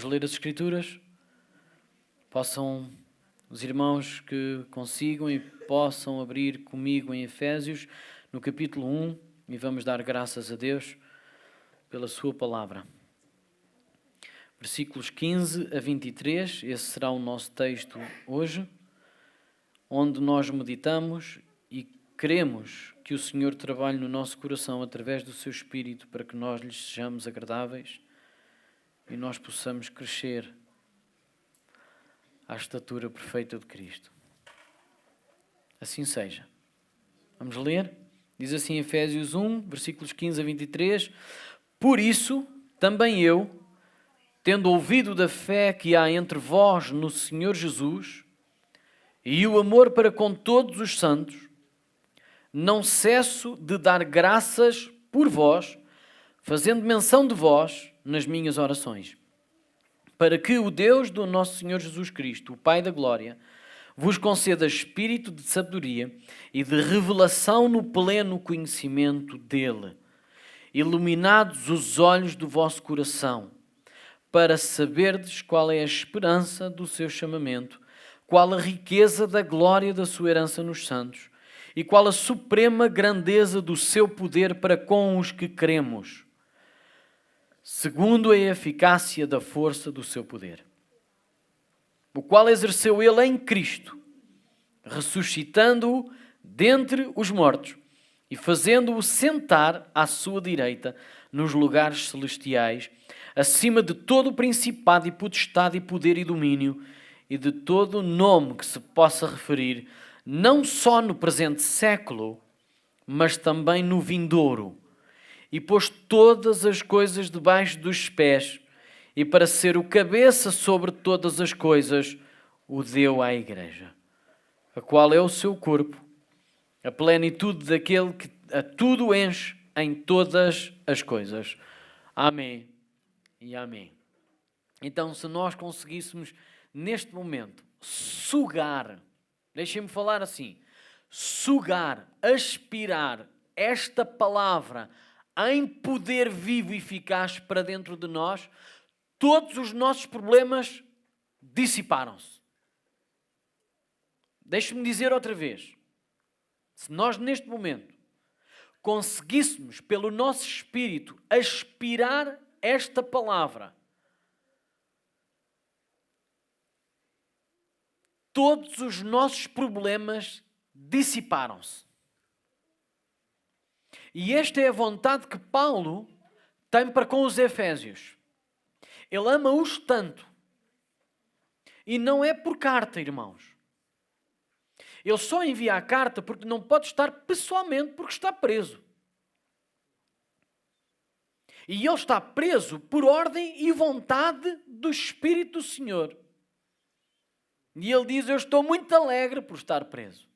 ler as Escrituras? Possam os irmãos que consigam e possam abrir comigo em Efésios, no capítulo 1, e vamos dar graças a Deus pela sua palavra. Versículos 15 a 23, esse será o nosso texto hoje, onde nós meditamos e queremos que o Senhor trabalhe no nosso coração através do seu Espírito para que nós lhes sejamos agradáveis e nós possamos crescer à estatura perfeita de Cristo. Assim seja. Vamos ler? Diz assim Efésios 1, versículos 15 a 23. Por isso, também eu, tendo ouvido da fé que há entre vós no Senhor Jesus e o amor para com todos os santos, não cesso de dar graças por vós, fazendo menção de vós nas minhas orações, para que o Deus do nosso Senhor Jesus Cristo, o Pai da Glória, vos conceda espírito de sabedoria e de revelação no pleno conhecimento dele, iluminados os olhos do vosso coração, para saberdes qual é a esperança do seu chamamento, qual a riqueza da glória da sua herança nos santos, e qual a suprema grandeza do seu poder para com os que cremos, segundo a eficácia da força do seu poder, o qual exerceu ele em Cristo, ressuscitando-o dentre os mortos e fazendo-o sentar à sua direita nos lugares celestiais, acima de todo o principado e potestade e poder e domínio e de todo o nome que se possa referir, não só no presente século, mas também no vindouro. E pôs todas as coisas debaixo dos pés, e para ser o cabeça sobre todas as coisas, o deu à Igreja, a qual é o seu corpo, a plenitude daquele que a tudo enche em todas as coisas. Amém e amém. Então, se nós conseguíssemos, neste momento, sugar, deixem-me falar assim, sugar, aspirar esta palavra em poder vivo e eficaz para dentro de nós, todos os nossos problemas dissiparam-se. Deixe-me dizer outra vez. Se nós, neste momento, conseguíssemos, pelo nosso espírito, aspirar esta palavra, todos os nossos problemas dissiparam-se. E esta é a vontade que Paulo tem para com os Efésios. Ele ama-os tanto. E não é por carta, irmãos. Ele só envia a carta porque não pode estar pessoalmente, porque está preso. E ele está preso por ordem e vontade do Espírito do Senhor. E ele diz, eu estou muito alegre por estar preso.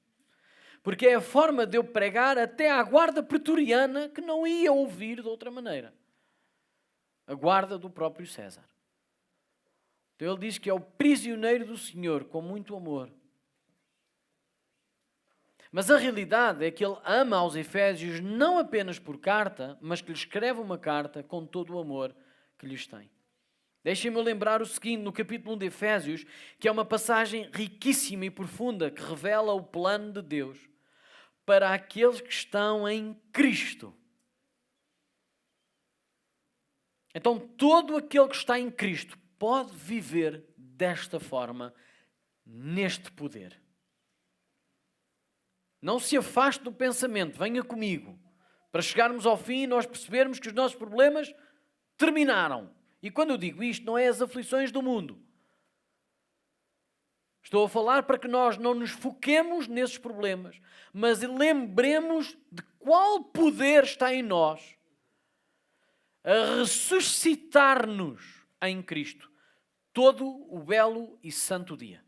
Porque é a forma de eu pregar até à guarda pretoriana que não ia ouvir de outra maneira. A guarda do próprio César. Então ele diz que é o prisioneiro do Senhor, com muito amor. Mas a realidade é que ele ama aos Efésios não apenas por carta, mas que lhes escreve uma carta com todo o amor que lhes tem. Deixem-me lembrar o seguinte, no capítulo 1 de Efésios, que é uma passagem riquíssima e profunda que revela o plano de Deus para aqueles que estão em Cristo. Então, todo aquele que está em Cristo pode viver desta forma, neste poder. Não se afaste do pensamento, venha comigo, para chegarmos ao fim e nós percebermos que os nossos problemas terminaram. E quando eu digo isto, não é as aflições do mundo. Estou a falar para que nós não nos foquemos nesses problemas, mas lembremos de qual poder está em nós a ressuscitar-nos em Cristo todo o belo e santo dia.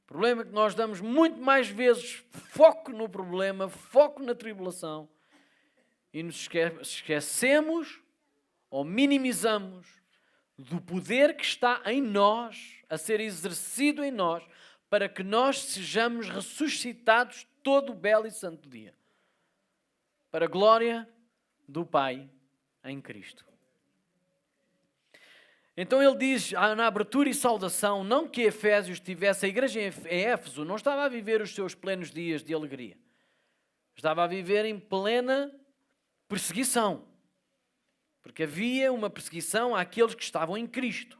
O problema é que nós damos muito mais vezes foco no problema, foco na tribulação, e nos esquecemos ou minimizamos do poder que está em nós, a ser exercido em nós, para que nós sejamos ressuscitados todo o belo e santo dia. Para a glória do Pai em Cristo. Então ele diz na abertura e saudação, não que Efésios tivesse, a igreja em Éfeso não estava a viver os seus plenos dias de alegria. Estava a viver em plena perseguição. Porque havia uma perseguição àqueles que estavam em Cristo.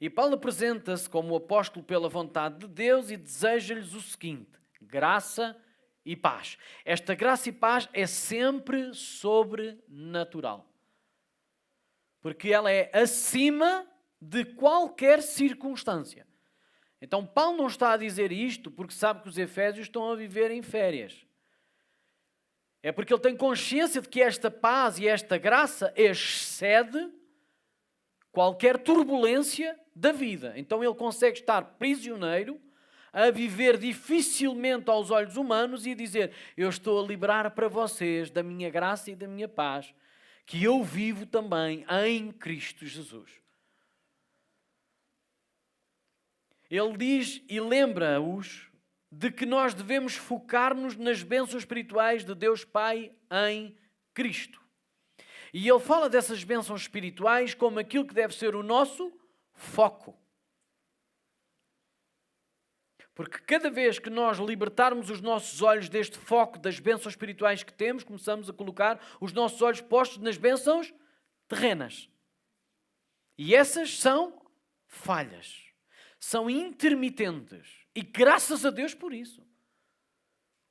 E Paulo apresenta-se como o apóstolo pela vontade de Deus e deseja-lhes o seguinte: graça e paz. Esta graça e paz é sempre sobrenatural. Porque ela é acima de qualquer circunstância. Então Paulo não está a dizer isto porque sabe que os efésios estão a viver em férias. É porque ele tem consciência de que esta paz e esta graça excede qualquer turbulência da vida. Então ele consegue estar prisioneiro, a viver dificilmente aos olhos humanos e dizer: eu estou a liberar para vocês da minha graça e da minha paz, que eu vivo também em Cristo Jesus. Ele diz e lembra-os de que nós devemos focar-nos nas bênçãos espirituais de Deus Pai em Cristo. E ele fala dessas bênçãos espirituais como aquilo que deve ser o nosso foco. Porque cada vez que nós libertarmos os nossos olhos deste foco das bênçãos espirituais que temos, começamos a colocar os nossos olhos postos nas bênçãos terrenas. E essas são falhas. São intermitentes. E graças a Deus por isso.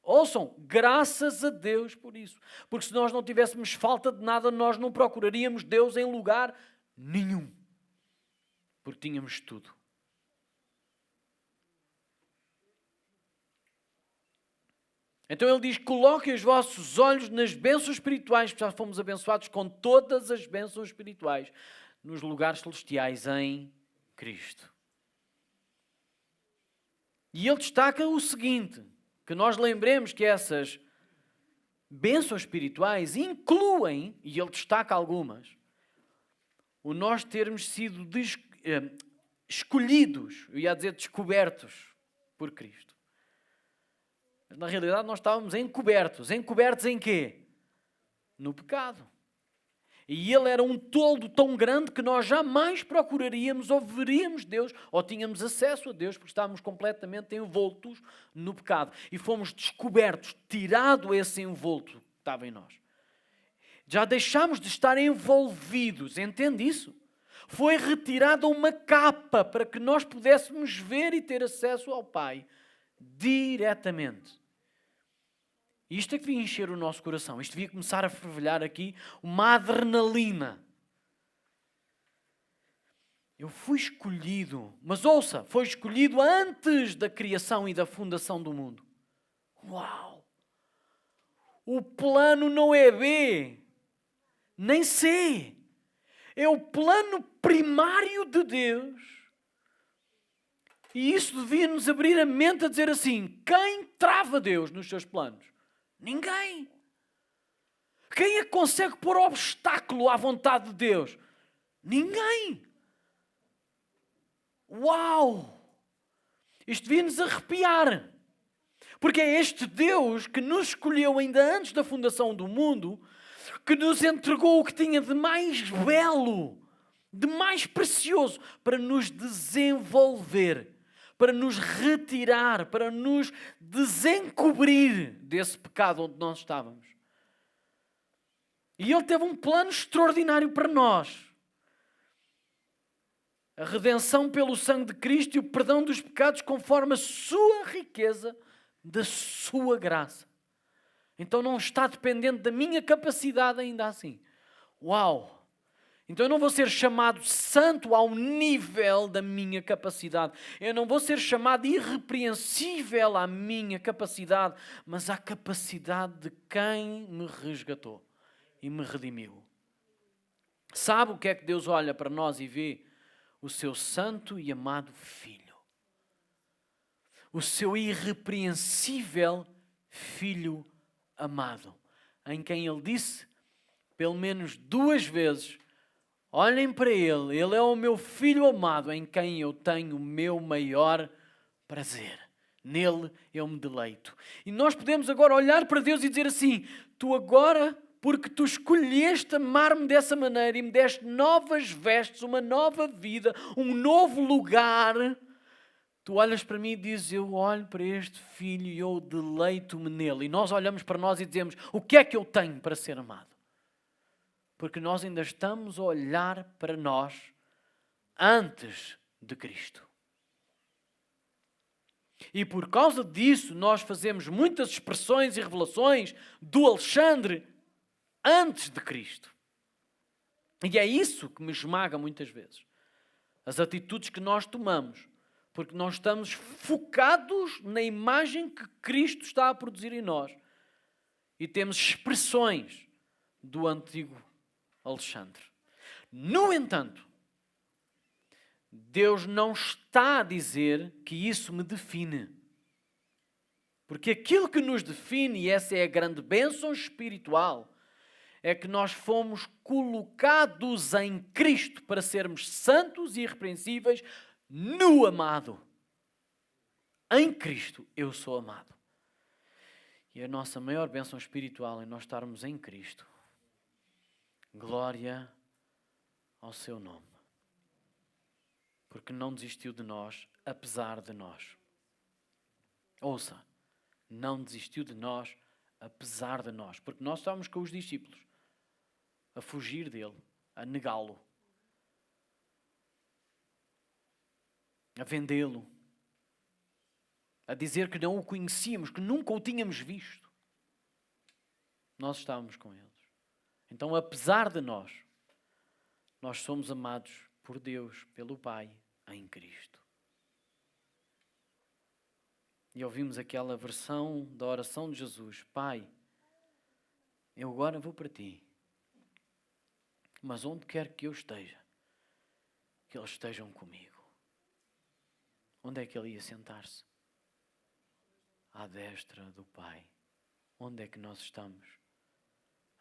Ouçam, graças a Deus por isso. Porque se nós não tivéssemos falta de nada, nós não procuraríamos Deus em lugar nenhum. Porque tínhamos tudo. Então ele diz: coloquem os vossos olhos nas bênçãos espirituais, porque já fomos abençoados com todas as bênçãos espirituais nos lugares celestiais em Cristo. E ele destaca o seguinte, que nós lembremos que essas bênçãos espirituais incluem, e ele destaca algumas, o nós termos sido escolhidos, eu ia dizer descobertos por Cristo. Mas na realidade nós estávamos encobertos. Encobertos em quê? No pecado. E ele era um toldo tão grande que nós jamais procuraríamos ou veríamos Deus ou tínhamos acesso a Deus porque estávamos completamente envoltos no pecado. E fomos descobertos, tirado esse envolto que estava em nós. Já deixámos de estar envolvidos, entende isso? Foi retirada uma capa para que nós pudéssemos ver e ter acesso ao Pai diretamente. E isto é que devia encher o nosso coração. Isto devia começar a fervilhar aqui uma adrenalina. Eu fui escolhido, mas ouça, foi escolhido antes da criação e da fundação do mundo. Uau! O plano não é B, nem C. É o plano primário de Deus. E isso devia nos abrir a mente a dizer assim: quem trava Deus nos seus planos? Ninguém. Quem é que consegue pôr obstáculo à vontade de Deus? Ninguém. Uau! Isto devia-nos arrepiar. Porque é este Deus que nos escolheu ainda antes da fundação do mundo, que nos entregou o que tinha de mais belo, de mais precioso, para nos desenvolver, para nos retirar, para nos desencobrir desse pecado onde nós estávamos. E Ele teve um plano extraordinário para nós. A redenção pelo sangue de Cristo e o perdão dos pecados conforme a sua riqueza da sua graça. Então não está dependente da minha capacidade ainda assim. Uau! Então eu não vou ser chamado santo ao nível da minha capacidade. Eu não vou ser chamado irrepreensível à minha capacidade, mas à capacidade de quem me resgatou e me redimiu. Sabe o que é que Deus olha para nós e vê? O seu santo e amado Filho. O seu irrepreensível Filho amado. Em quem Ele disse, pelo menos 2 vezes, olhem para Ele, Ele é o meu Filho amado, em quem eu tenho o meu maior prazer. Nele eu me deleito. E nós podemos agora olhar para Deus e dizer assim: tu agora porque tu escolheste amar-me dessa maneira e me deste novas vestes, uma nova vida, um novo lugar. Tu olhas para mim e dizes, eu olho para este filho e eu deleito-me nele. E nós olhamos para nós e dizemos, o que é que eu tenho para ser amado? Porque nós ainda estamos a olhar para nós antes de Cristo. E por causa disso nós fazemos muitas expressões e revelações do Alexandre antes de Cristo. E é isso que me esmaga muitas vezes. As atitudes que nós tomamos. Porque nós estamos focados na imagem que Cristo está a produzir em nós. E temos expressões do antigo Alexandre. No entanto, Deus não está a dizer que isso me define. Porque aquilo que nos define, e essa é a grande bênção espiritual, é que nós fomos colocados em Cristo para sermos santos e irrepreensíveis no amado. Em Cristo eu sou amado. E a nossa maior bênção espiritual é nós estarmos em Cristo. Glória ao seu nome. Porque não desistiu de nós, apesar de nós. Ouça, não desistiu de nós, apesar de nós. Porque nós estávamos com os discípulos a fugir dele, a negá-lo, a vendê-lo, a dizer que não o conhecíamos, que nunca o tínhamos visto. Nós estávamos com eles. Então, apesar de nós somos amados por Deus, pelo Pai, em Cristo. E ouvimos aquela versão da oração de Jesus. Pai, eu agora vou para ti. Mas onde quer que eu esteja, que eles estejam comigo. Onde é que ele ia sentar-se? À destra do Pai. Onde é que nós estamos?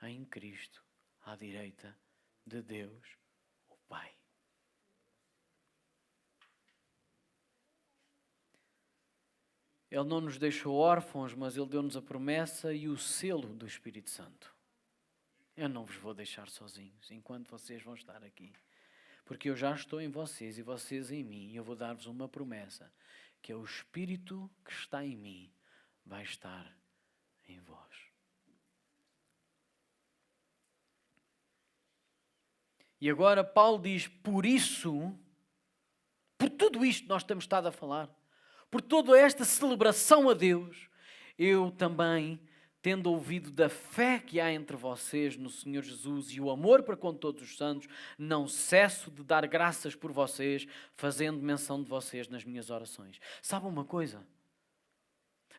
Em Cristo, à direita de Deus, o Pai. Ele não nos deixou órfãos, mas Ele deu-nos a promessa e o selo do Espírito Santo. Eu não vos vou deixar sozinhos enquanto vocês vão estar aqui. Porque eu já estou em vocês e vocês em mim. E eu vou dar-vos uma promessa, que é o Espírito que está em mim vai estar em vós. E agora Paulo diz, por isso, por tudo isto que nós temos estado a falar, por toda esta celebração a Deus, eu também, tendo ouvido da fé que há entre vocês no Senhor Jesus e o amor para com todos os santos, não cesso de dar graças por vocês, fazendo menção de vocês nas minhas orações. Sabe uma coisa?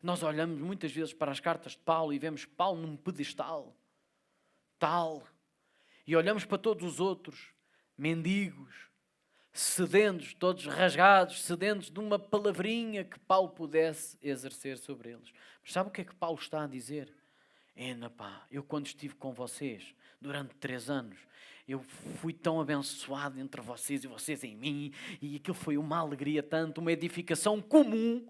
Nós olhamos muitas vezes para as cartas de Paulo e vemos Paulo num pedestal, tal, e olhamos para todos os outros, mendigos, sedentos, todos rasgados, sedentos de uma palavrinha que Paulo pudesse exercer sobre eles. Mas sabe o que é que Paulo está a dizer? Eu quando estive com vocês, durante 3 anos, eu fui tão abençoado entre vocês e vocês em mim, e aquilo foi uma alegria tanto, uma edificação comum,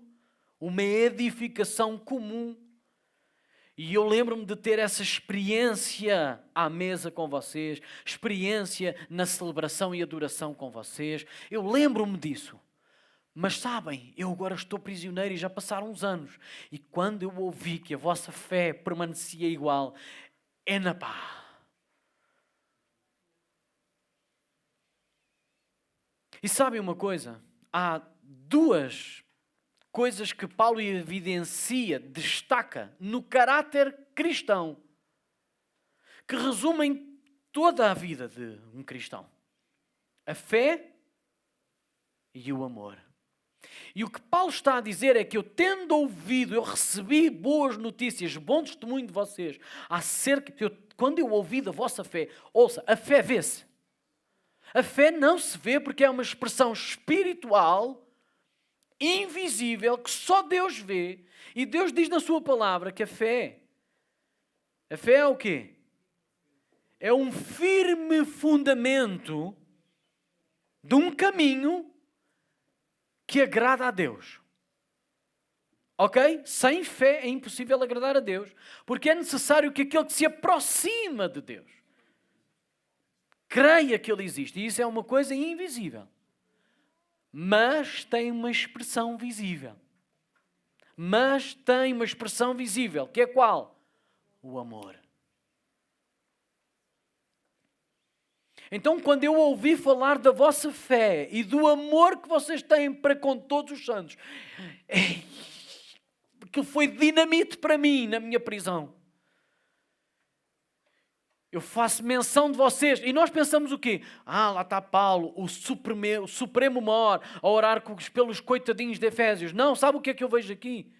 E eu lembro-me de ter essa experiência à mesa com vocês, experiência na celebração e adoração com vocês. Eu lembro-me disso. Mas sabem, eu agora estou prisioneiro e já passaram uns anos. E quando eu ouvi que a vossa fé permanecia igual, E sabem uma coisa? Há 2 coisas que Paulo evidencia, destaca no caráter cristão, que resumem toda a vida de um cristão. A fé e o amor. E o que Paulo está a dizer é que eu recebi boas notícias, bom testemunho de vocês, quando eu ouvi da vossa fé, ouça, a fé vê-se. A fé não se vê porque é uma expressão espiritual, invisível, que só Deus vê. E Deus diz na sua palavra que a fé é o quê? É um firme fundamento de um caminho que agrada a Deus. Ok? Sem fé é impossível agradar a Deus, porque é necessário que aquele que se aproxima de Deus creia que Ele existe. E isso é uma coisa invisível. Mas tem uma expressão visível. Mas tem uma expressão visível, que é qual? O amor. Então, quando eu ouvi falar da vossa fé e do amor que vocês têm para com todos os santos, aquilo foi dinamite para mim na minha prisão. Eu faço menção de vocês. E nós pensamos o quê? Lá está Paulo, o supremo maior, a orar pelos coitadinhos de Efésios. Não, sabe o que é que eu vejo aqui?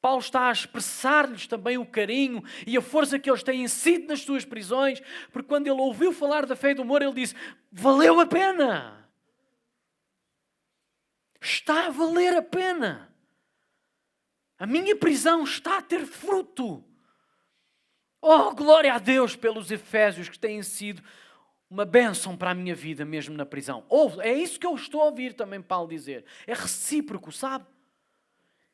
Paulo está a expressar-lhes também o carinho e a força que eles têm sido nas suas prisões, porque quando ele ouviu falar da fé e do amor, ele disse, valeu a pena. Está a valer a pena. A minha prisão está a ter fruto. Oh, glória a Deus pelos Efésios que têm sido uma bênção para a minha vida mesmo na prisão. É isso que eu estou a ouvir também Paulo dizer. É recíproco, sabe?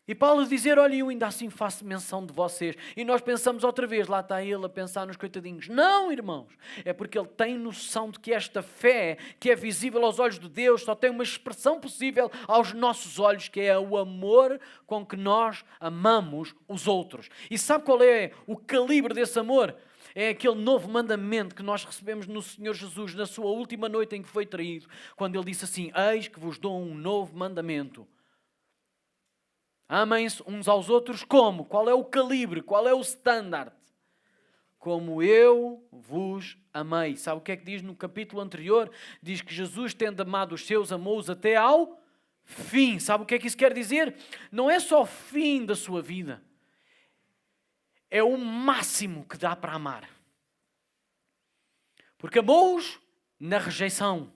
E Paulo dizer, olha, eu ainda assim faço menção de vocês. E nós pensamos outra vez, lá está ele a pensar nos coitadinhos. Não, irmãos. É porque ele tem noção de que esta fé, que é visível aos olhos de Deus, só tem uma expressão possível aos nossos olhos, que é o amor com que nós amamos os outros. E sabe qual é o calibre desse amor? É aquele novo mandamento que nós recebemos no Senhor Jesus na sua última noite em que foi traído. Quando ele disse assim, eis que vos dou um novo mandamento. Amem-se uns aos outros como? Qual é o calibre? Qual é o standard? Como eu vos amei. Sabe o que é que diz no capítulo anterior? Diz que Jesus, tendo amado os seus, amou-os até ao fim. Sabe o que é que isso quer dizer? Não é só o fim da sua vida. É o máximo que dá para amar. Porque amou-os na rejeição.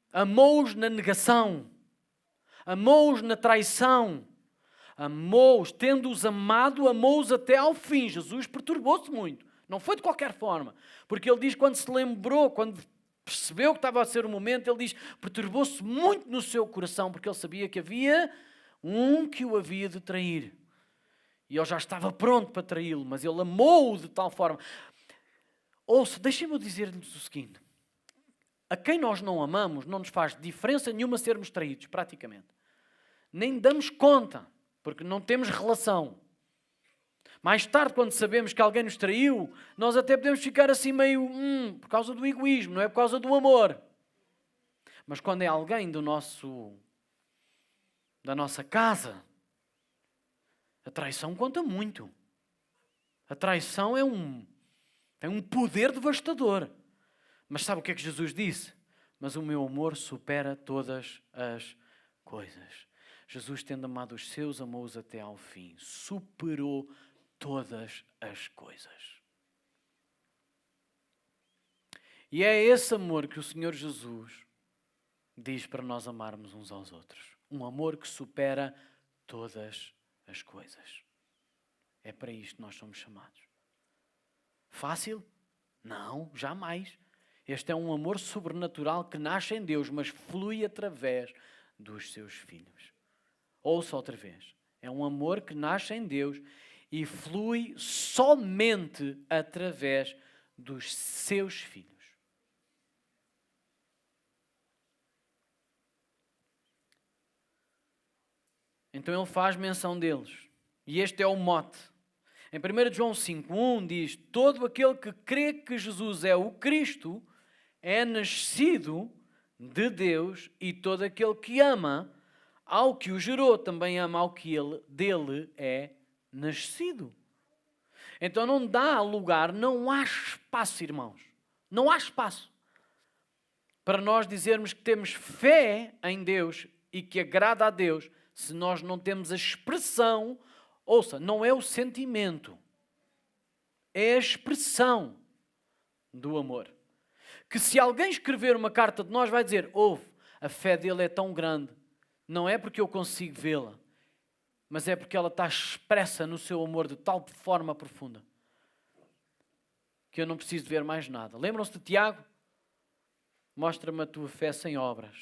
Amou-os na negação. Amou-os na traição, amou-os, tendo-os amado, amou-os até ao fim. Jesus perturbou-se muito, não foi de qualquer forma, porque ele diz, quando se lembrou, quando percebeu que estava a ser o momento, ele diz, perturbou-se muito no seu coração, porque ele sabia que havia um que o havia de trair, e ele já estava pronto para traí-lo, mas ele amou-o de tal forma. Ouça, deixem-me dizer-lhes o seguinte, a quem nós não amamos, não nos faz diferença nenhuma sermos traídos, praticamente. Nem damos conta, porque não temos relação. Mais tarde, quando sabemos que alguém nos traiu, nós até podemos ficar assim meio, por causa do egoísmo, não é por causa do amor. Mas quando é alguém da nossa casa, a traição conta muito. A traição tem um poder devastador. Mas sabe o que é que Jesus disse? Mas o meu amor supera todas as coisas. Jesus, tendo amado os seus, amou-os até ao fim. Superou todas as coisas. E é esse amor que o Senhor Jesus diz para nós amarmos uns aos outros. Um amor que supera todas as coisas. É para isto que nós somos chamados. Fácil? Não, jamais. Este é um amor sobrenatural que nasce em Deus, mas flui através dos seus filhos. Ouça outra vez. É um amor que nasce em Deus e flui somente através dos seus filhos. Então ele faz menção deles. E este é o mote. Em 1 João 5:1 diz, todo aquele que crê que Jesus é o Cristo é nascido de Deus, e todo aquele que ama ao que o gerou também ama ao que dele é nascido. Então não dá lugar, não há espaço, irmãos. Não há espaço para nós dizermos que temos fé em Deus e que agrada a Deus se nós não temos a expressão. Ouça, não é o sentimento, é a expressão do amor. Que se alguém escrever uma carta de nós vai dizer, a fé dele é tão grande, não é porque eu consigo vê-la, mas é porque ela está expressa no seu amor de tal forma profunda, que eu não preciso ver mais nada. Lembram-se de Tiago? Mostra-me a tua fé sem obras.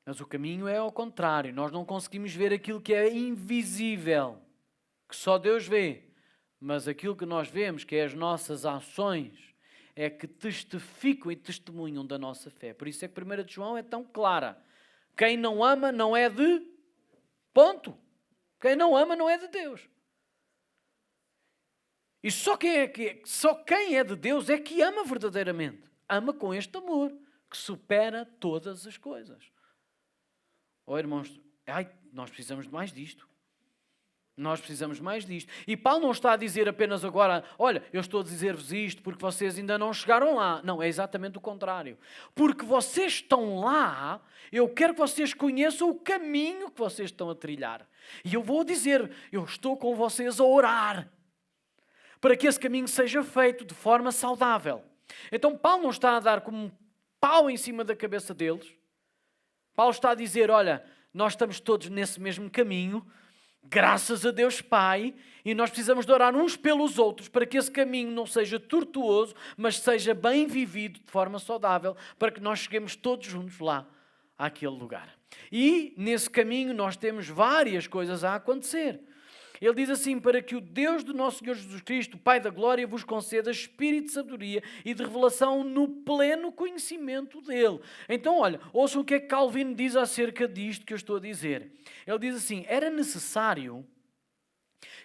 Mas o caminho é ao contrário. Nós não conseguimos ver aquilo que é invisível, que só Deus vê. Mas aquilo que nós vemos, que é as nossas ações, é que testificam e testemunham da nossa fé. Por isso é que 1 de João é tão clara. Quem não ama não é de... Ponto. Quem não ama não é de Deus. E só quem é de Deus é que ama verdadeiramente. Ama com este amor, que supera todas as coisas. Oh, irmãos, nós precisamos de mais disto. Nós precisamos mais disto. E Paulo não está a dizer apenas agora, olha, eu estou a dizer-vos isto porque vocês ainda não chegaram lá. Não, é exatamente o contrário. Porque vocês estão lá, eu quero que vocês conheçam o caminho que vocês estão a trilhar. E eu vou dizer, eu estou com vocês a orar para que esse caminho seja feito de forma saudável. Então Paulo não está a dar como um pau em cima da cabeça deles. Paulo está a dizer, olha, nós estamos todos nesse mesmo caminho, graças a Deus Pai, e nós precisamos de orar uns pelos outros para que esse caminho não seja tortuoso, mas seja bem vivido de forma saudável, para que nós cheguemos todos juntos lá, àquele lugar. E nesse caminho nós temos várias coisas a acontecer. Ele diz assim, para que o Deus do nosso Senhor Jesus Cristo, Pai da Glória, vos conceda espírito de sabedoria e de revelação no pleno conhecimento dele. Então, olha, ouçam o que é que Calvino diz acerca disto que eu estou a dizer. Ele diz assim, era necessário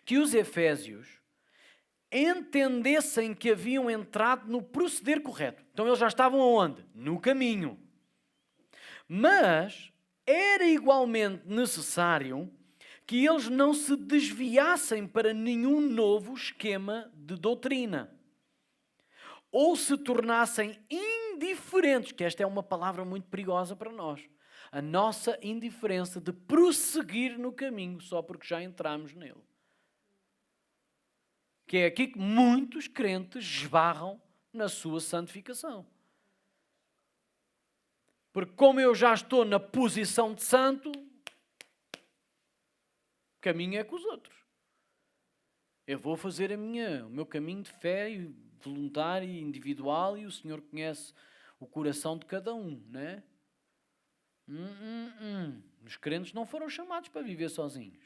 que os efésios entendessem que haviam entrado no proceder correto. Então, eles já estavam aonde? No caminho. Mas era igualmente necessário que eles não se desviassem para nenhum novo esquema de doutrina, ou se tornassem indiferentes, que esta é uma palavra muito perigosa para nós, a nossa indiferença de prosseguir no caminho só porque já entramos nele. Que é aqui que muitos crentes esbarram na sua santificação. Porque como eu já estou na posição de santo, caminho é com os outros. Eu vou fazer o meu caminho de fé voluntário e individual e o Senhor conhece o coração de cada um, não é? Os crentes não foram chamados para viver sozinhos.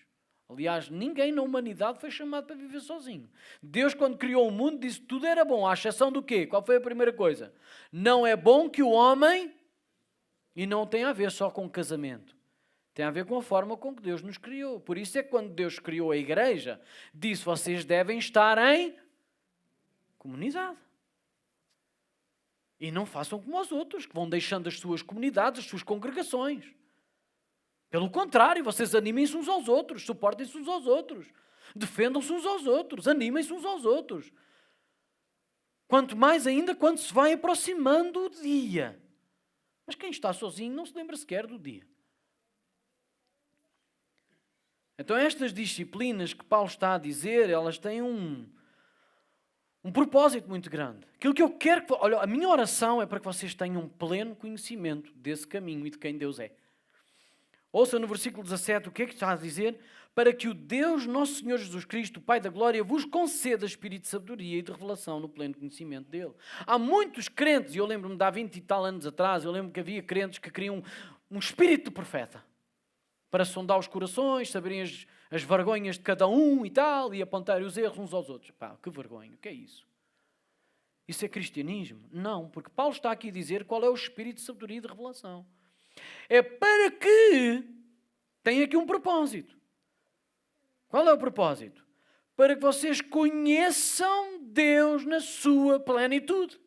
Aliás, ninguém na humanidade foi chamado para viver sozinho. Deus, quando criou o mundo, disse que tudo era bom, à exceção do quê? Qual foi a primeira coisa? Não é bom que o homem... E não tem a ver só com o casamento. Tem a ver com a forma com que Deus nos criou. Por isso é que quando Deus criou a igreja, disse, vocês devem estar em comunidade. E não façam como os outros, que vão deixando as suas comunidades, as suas congregações. Pelo contrário, vocês animem-se uns aos outros, suportem-se uns aos outros, defendam-se uns aos outros, animem-se uns aos outros. Quanto mais ainda quando se vai aproximando o dia. Mas quem está sozinho não se lembra sequer do dia. Então estas disciplinas que Paulo está a dizer, elas têm um propósito muito grande. Aquilo que eu quero... Olha, a minha oração é para que vocês tenham um pleno conhecimento desse caminho e de quem Deus é. Ouça no versículo 17 o que é que está a dizer? Para que o Deus, nosso Senhor Jesus Cristo, o Pai da Glória, vos conceda espírito de sabedoria e de revelação no pleno conhecimento dele. Há muitos crentes, e eu lembro-me de há 20 e tal anos atrás, eu lembro que havia crentes que queriam um espírito de profeta. Para sondar os corações, saberem as vergonhas de cada um e tal, e apontarem os erros uns aos outros. Pá, que vergonha, o que é isso? Isso é cristianismo? Não, porque Paulo está aqui a dizer qual é o espírito de sabedoria e de revelação. É para que... Tem aqui um propósito. Qual é o propósito? Para que vocês conheçam Deus na sua plenitude.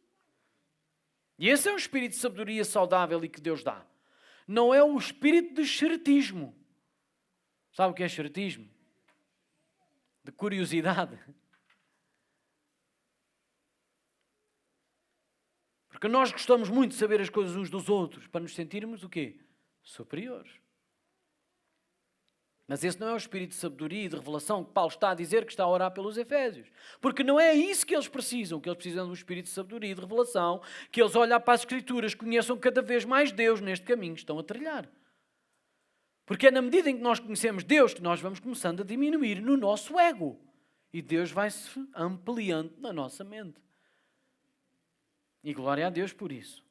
E esse é um espírito de sabedoria saudável e que Deus dá. Não é o espírito de xeretismo. Sabe o que é xeretismo? De curiosidade. Porque nós gostamos muito de saber as coisas uns dos outros para nos sentirmos o quê? Superiores. Mas esse não é o espírito de sabedoria e de revelação que Paulo está a dizer que está a orar pelos Efésios. Porque não é isso que eles precisam. Que eles precisam de um espírito de sabedoria e de revelação, que eles olhem para as Escrituras, conheçam cada vez mais Deus neste caminho que estão a trilhar. Porque é na medida em que nós conhecemos Deus que nós vamos começando a diminuir no nosso ego. E Deus vai se ampliando na nossa mente. E glória a Deus por isso.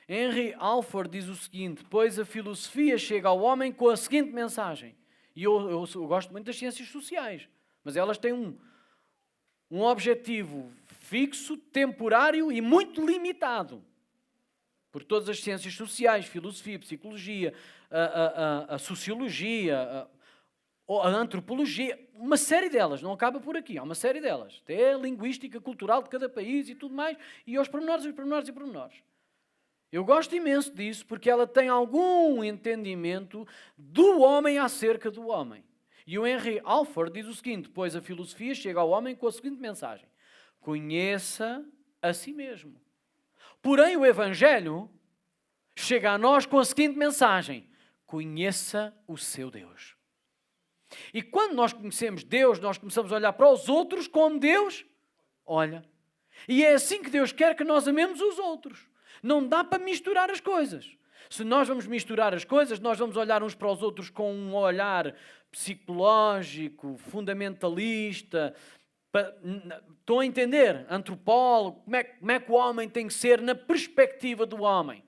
Henry Alford diz o seguinte: pois a filosofia chega ao homem com a seguinte mensagem. E eu gosto muito das ciências sociais, mas elas têm um objetivo fixo, temporário e muito limitado. Porque todas as ciências sociais, filosofia, psicologia, a sociologia, a antropologia, uma série delas, não acaba por aqui, há uma série delas. Até a linguística cultural de cada país e tudo mais, e aos pormenores, e pormenores, e pormenores. Eu gosto imenso disso porque ela tem algum entendimento do homem acerca do homem. E o Henry Alford diz o seguinte: pois a filosofia chega ao homem com a seguinte mensagem: conheça a si mesmo. Porém, o Evangelho chega a nós com a seguinte mensagem: conheça o seu Deus. E quando nós conhecemos Deus, nós começamos a olhar para os outros como Deus olha. E é assim que Deus quer que nós amemos os outros. Não dá para misturar as coisas. Se nós vamos misturar as coisas, nós vamos olhar uns para os outros com um olhar psicológico, fundamentalista. Estão a entender? Antropólogo, como é que o homem tem que ser na perspectiva do homem.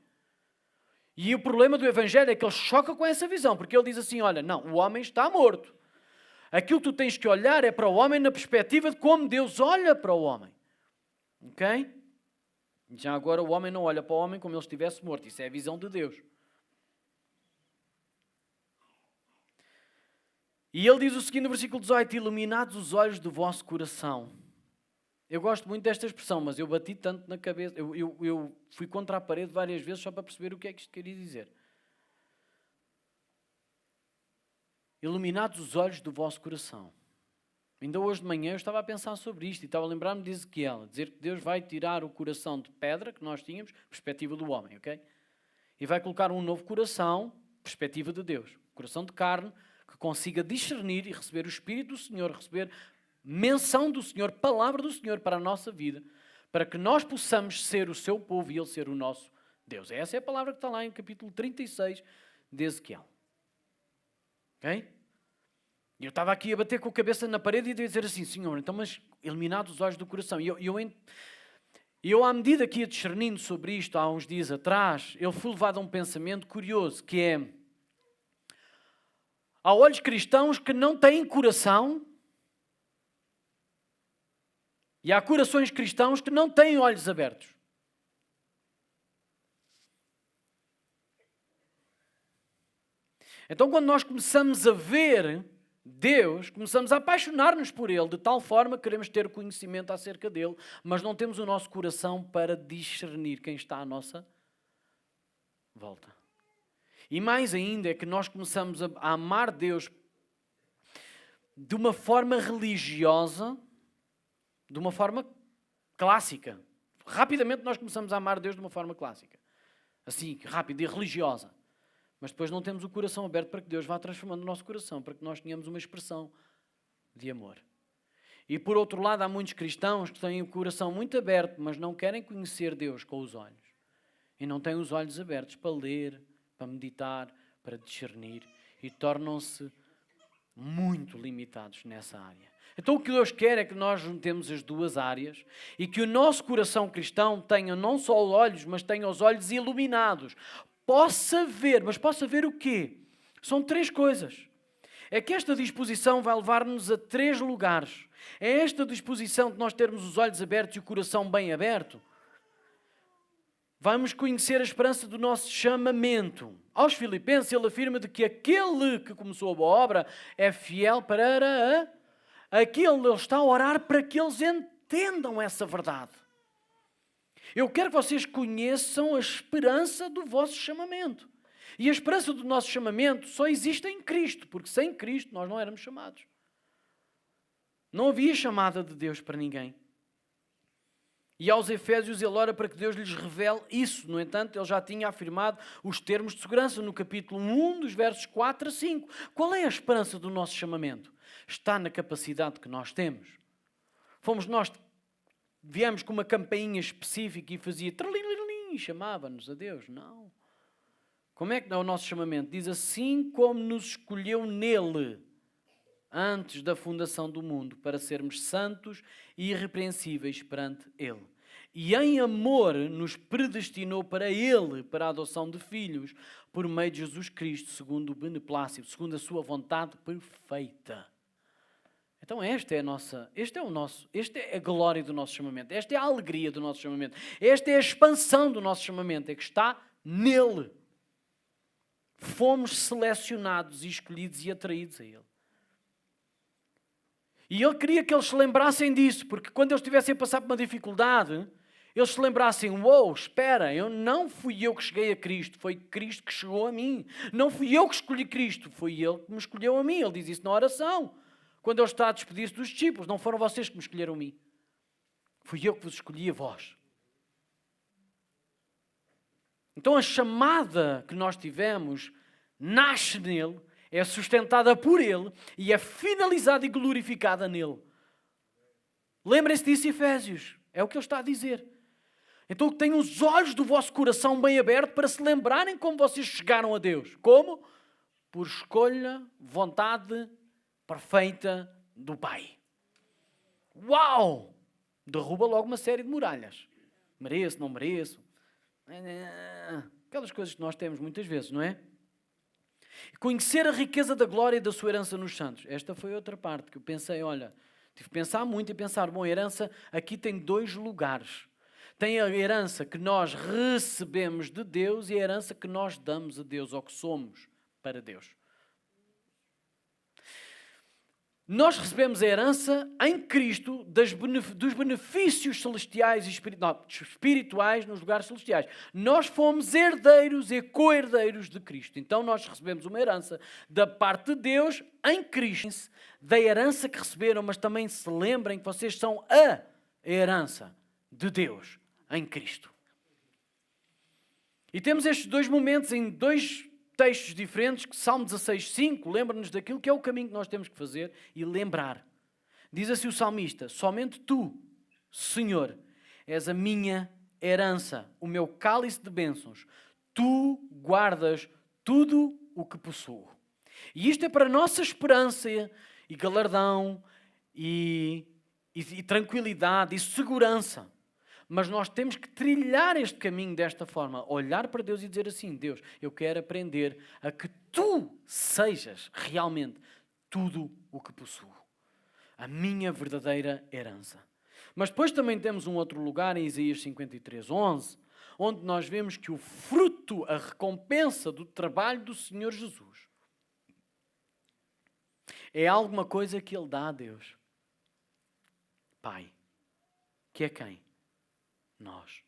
E o problema do Evangelho é que ele choca com essa visão, porque ele diz assim, olha, não, o homem está morto. Aquilo que tu tens que olhar é para o homem na perspectiva de como Deus olha para o homem. Ok? Já agora o homem não olha para o homem como ele estivesse morto. Isso é a visão de Deus. E ele diz o seguinte no versículo 18: iluminados os olhos do vosso coração. Eu gosto muito desta expressão, mas eu bati tanto na cabeça. Eu fui contra a parede várias vezes só para perceber o que é que isto queria dizer. Iluminados os olhos do vosso coração. Ainda hoje de manhã eu estava a pensar sobre isto e estava a lembrar-me de Ezequiel, dizer que Deus vai tirar o coração de pedra que nós tínhamos, perspectiva do homem, ok? E vai colocar um novo coração, perspectiva de Deus. Coração de carne, que consiga discernir e receber o Espírito do Senhor, receber menção do Senhor, palavra do Senhor para a nossa vida, para que nós possamos ser o seu povo e Ele ser o nosso Deus. Essa é a palavra que está lá em capítulo 36 de Ezequiel. Ok? E eu estava aqui a bater com a cabeça na parede e a dizer assim, Senhor, então, mas iluminados os olhos do coração. E eu, à medida que ia discernindo sobre isto, há uns dias atrás, eu fui levado a um pensamento curioso, que é, há olhos cristãos que não têm coração e há corações cristãos que não têm olhos abertos. Então, quando nós começamos a ver Deus, começamos a apaixonar-nos por Ele, de tal forma que queremos ter conhecimento acerca dEle, mas não temos o nosso coração para discernir quem está à nossa volta. E mais ainda é que nós começamos a amar Deus de uma forma religiosa, de uma forma clássica. Rapidamente nós começamos a amar Deus de uma forma clássica. Assim, rápida e religiosa. Mas depois não temos o coração aberto para que Deus vá transformando o nosso coração, para que nós tenhamos uma expressão de amor. E por outro lado, há muitos cristãos que têm o coração muito aberto, mas não querem conhecer Deus com os olhos. E não têm os olhos abertos para ler, para meditar, para discernir. E tornam-se muito limitados nessa área. Então o que Deus quer é que nós juntemos as duas áreas e que o nosso coração cristão tenha não só os olhos, mas tenha os olhos iluminados. Possa ver, mas possa ver o quê? São três coisas. É que esta disposição vai levar-nos a três lugares. É esta disposição de nós termos os olhos abertos e o coração bem aberto. Vamos conhecer a esperança do nosso chamamento. Aos Filipenses ele afirma de que aquele que começou a boa obra é fiel para aquilo. Ele está a orar para que eles entendam essa verdade. Eu quero que vocês conheçam a esperança do vosso chamamento. E a esperança do nosso chamamento só existe em Cristo, porque sem Cristo nós não éramos chamados. Não havia chamada de Deus para ninguém. E aos Efésios ele ora para que Deus lhes revele isso. No entanto, ele já tinha afirmado os termos de segurança no capítulo 1, dos versos 4 a 5. Qual é a esperança do nosso chamamento? Está na capacidade que nós temos. Fomos nós que viemos com uma campainha específica e fazia tralililin e chamava-nos a Deus. Não. Como é que é o nosso chamamento? Diz assim como nos escolheu nele, antes da fundação do mundo, para sermos santos e irrepreensíveis perante Ele. e em amor nos predestinou para Ele, para a adoção de filhos, por meio de Jesus Cristo, segundo o beneplácito, segundo a sua vontade perfeita. Então esta é a glória do nosso chamamento, esta é a alegria do nosso chamamento, esta é a expansão do nosso chamamento, é que está nele. Fomos selecionados, escolhidos e atraídos a Ele. E Ele queria que eles se lembrassem disso, porque quando eles estivessem a passar por uma dificuldade, eles se lembrassem, espera, não fui eu que cheguei a Cristo, foi Cristo que chegou a mim. Não fui eu que escolhi Cristo, foi Ele que me escolheu a mim. Ele diz isso na oração. Quando Ele está a despedir-se dos discípulos, não foram vocês que me escolheram a mim. Fui eu que vos escolhi a vós. Então a chamada que nós tivemos nasce nele, é sustentada por Ele e é finalizada e glorificada nele. Lembrem-se disso, Efésios. É o que Ele está a dizer. Então tenham os olhos do vosso coração bem abertos para se lembrarem como vocês chegaram a Deus. Como? Por escolha, vontade perfeita do Pai. Uau! Derruba logo uma série de muralhas. Mereço, não mereço. Aquelas coisas que nós temos muitas vezes, não é? Conhecer a riqueza da glória e da sua herança nos santos. Esta foi outra parte que eu pensei, tive que pensar muito e pensar, a herança aqui tem 2 lugares. Tem a herança que nós recebemos de Deus e a herança que nós damos a Deus, ou que somos para Deus. Nós recebemos a herança em Cristo dos benefícios celestiais e espirituais nos lugares celestiais. Nós fomos herdeiros e co-herdeiros de Cristo. Então nós recebemos uma herança da parte de Deus em Cristo, da herança que receberam, mas também se lembrem que vocês são a herança de Deus em Cristo. E temos estes 2 momentos em 2 textos diferentes, que Salmo 16:5 lembra-nos daquilo que é o caminho que nós temos que fazer e lembrar. Diz assim o salmista: somente tu, Senhor, és a minha herança, o meu cálice de bênçãos. Tu guardas tudo o que possuo. E isto é para a nossa esperança e galardão e tranquilidade e segurança. Mas nós temos que trilhar este caminho desta forma, olhar para Deus e dizer assim: Deus, eu quero aprender a que Tu sejas realmente tudo o que possuo. A minha verdadeira herança. Mas depois também temos um outro lugar em Isaías 53:11, onde nós vemos que o fruto, a recompensa do trabalho do Senhor Jesus, é alguma coisa que Ele dá a Deus. Pai, que é quem? Nós.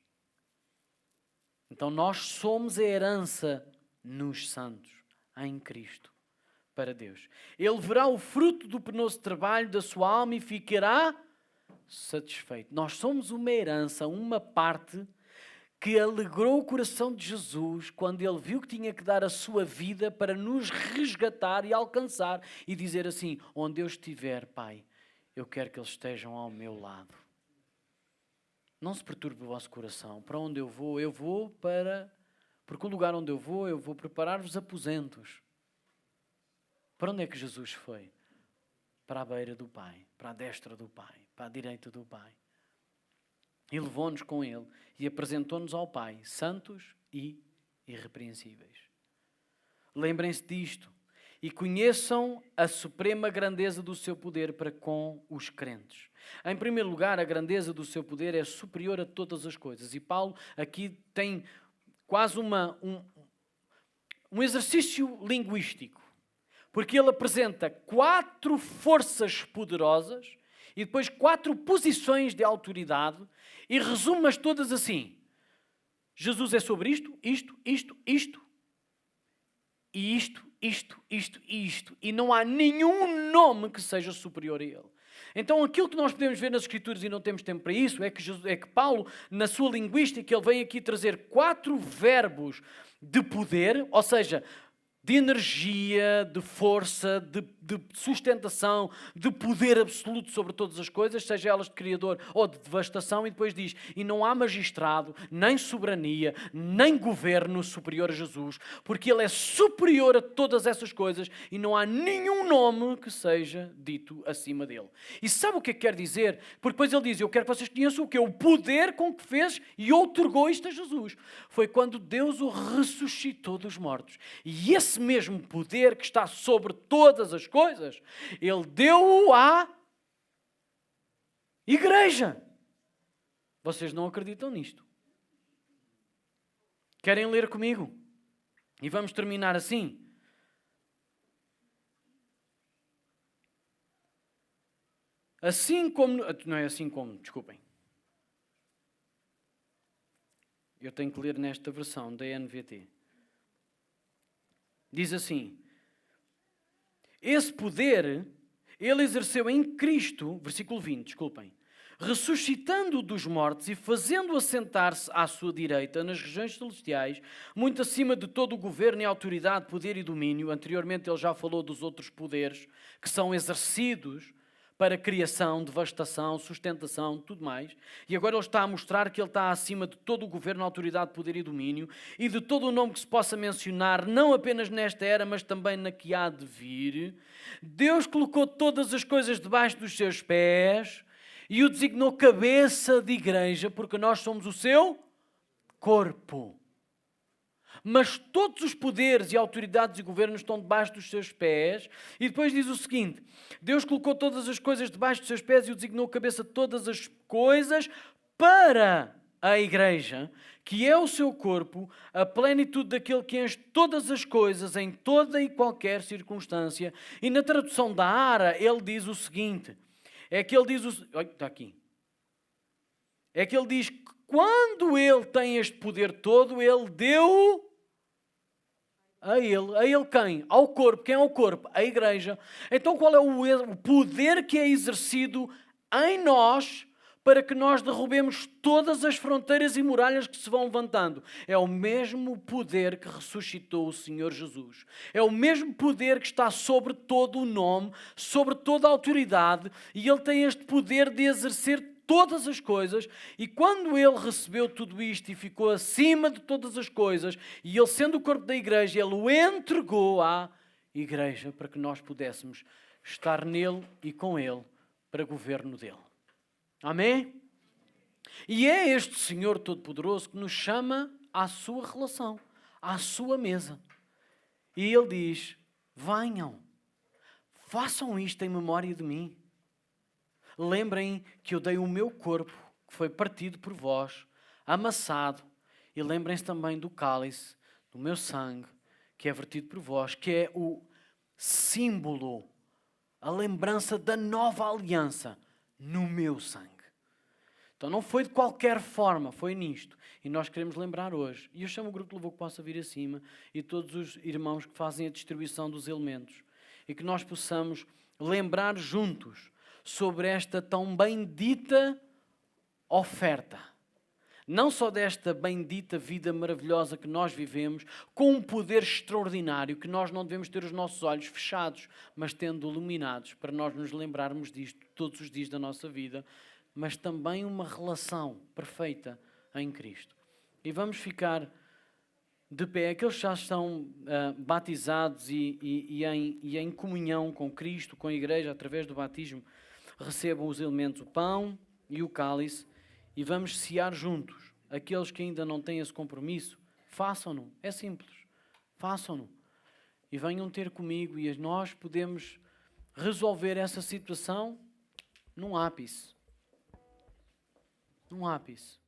Então nós somos a herança nos santos, em Cristo, para Deus. Ele verá o fruto do penoso trabalho da sua alma e ficará satisfeito. Nós somos uma herança, uma parte que alegrou o coração de Jesus quando Ele viu que tinha que dar a sua vida para nos resgatar e alcançar e dizer assim: onde eu estiver, Pai, eu quero que eles estejam ao meu lado. Não se perturbe o vosso coração. Para onde eu vou para... Porque o lugar onde eu vou preparar-vos aposentos. Para onde é que Jesus foi? Para a beira do Pai, para a destra do Pai, para a direita do Pai. E levou-nos com Ele e apresentou-nos ao Pai, santos e irrepreensíveis. Lembrem-se disto e conheçam a suprema grandeza do seu poder para com os crentes. Em primeiro lugar, a grandeza do seu poder é superior a todas as coisas. E Paulo aqui tem quase um exercício linguístico, porque ele apresenta 4 forças poderosas e depois 4 posições de autoridade e resume-as todas assim: Jesus é sobre isto, isto e isto, e não há nenhum nome que seja superior a ele. Então aquilo que nós podemos ver nas Escrituras, e não temos tempo para isso, é que Paulo, na sua linguística, ele vem aqui trazer 4 verbos de poder, ou seja, de energia, de força, de sustentação, de poder absoluto sobre todas as coisas, seja elas de criador ou de devastação, e depois diz, e não há magistrado, nem soberania, nem governo superior a Jesus, porque Ele é superior a todas essas coisas e não há nenhum nome que seja dito acima dele. E sabe o que é que quer dizer? Porque depois ele diz, eu quero que vocês conheçam o que é o poder com que fez e outorgou isto a Jesus. Foi quando Deus o ressuscitou dos mortos. E esse mesmo poder que está sobre todas as coisas, Ele deu-o à igreja. Vocês não acreditam nisto? Querem ler comigo? E vamos terminar assim. Assim como... Não é assim como, desculpem. Eu tenho que ler nesta versão da NVT. Diz assim, esse poder Ele exerceu em Cristo, versículo 20, desculpem, ressuscitando-o dos mortos e fazendo-o assentar-se à sua direita nas regiões celestiais, muito acima de todo o governo e autoridade, poder e domínio. Anteriormente ele já falou dos outros poderes que são exercidos para criação, devastação, sustentação, tudo mais. E agora ele está a mostrar que ele está acima de todo o governo, autoridade, poder e domínio e de todo o nome que se possa mencionar, não apenas nesta era, mas também na que há de vir. Deus colocou todas as coisas debaixo dos seus pés e o designou cabeça de igreja, porque nós somos o seu corpo. Mas todos os poderes e autoridades e governos estão debaixo dos seus pés. E depois diz o seguinte, Deus colocou todas as coisas debaixo dos seus pés e o designou cabeça de todas as coisas para a igreja, que é o seu corpo, a plenitude daquele que enche todas as coisas em toda e qualquer circunstância. E na tradução da Ara, ele diz o seguinte, está aqui. É que ele diz que quando ele tem este poder todo, ele deu a ele. A ele quem? Ao corpo. Quem é o corpo? A igreja. Então qual é o poder que é exercido em nós para que nós derrubemos todas as fronteiras e muralhas que se vão levantando? É o mesmo poder que ressuscitou o Senhor Jesus. É o mesmo poder que está sobre todo o nome, sobre toda a autoridade, e Ele tem este poder de exercer todas as coisas, e quando Ele recebeu tudo isto e ficou acima de todas as coisas, e Ele sendo o corpo da igreja, Ele o entregou à igreja para que nós pudéssemos estar nele e com Ele para governo dele. Amém? E é este Senhor Todo-Poderoso que nos chama à sua relação, à sua mesa. E Ele diz, venham, façam isto em memória de mim. Lembrem que eu dei o meu corpo, que foi partido por vós, amassado. E lembrem-se também do cálice, do meu sangue, que é vertido por vós, que é o símbolo, a lembrança da nova aliança no meu sangue. Então não foi de qualquer forma, foi nisto. E nós queremos lembrar hoje. E eu chamo o grupo de louvor que possa vir acima e todos os irmãos que fazem a distribuição dos elementos. E que nós possamos lembrar juntos sobre esta tão bendita oferta. Não só desta bendita vida maravilhosa que nós vivemos, com um poder extraordinário, que nós não devemos ter os nossos olhos fechados, mas tendo iluminados, para nós nos lembrarmos disto todos os dias da nossa vida, mas também uma relação perfeita em Cristo. E vamos ficar de pé, aqueles que já estão batizados e em comunhão com Cristo, com a igreja, através do batismo, recebam os elementos, o pão e o cálice, e vamos cear juntos. Aqueles que ainda não têm esse compromisso, façam-no. É simples. Façam-no. E venham ter comigo e nós podemos resolver essa situação num ápice. Num ápice.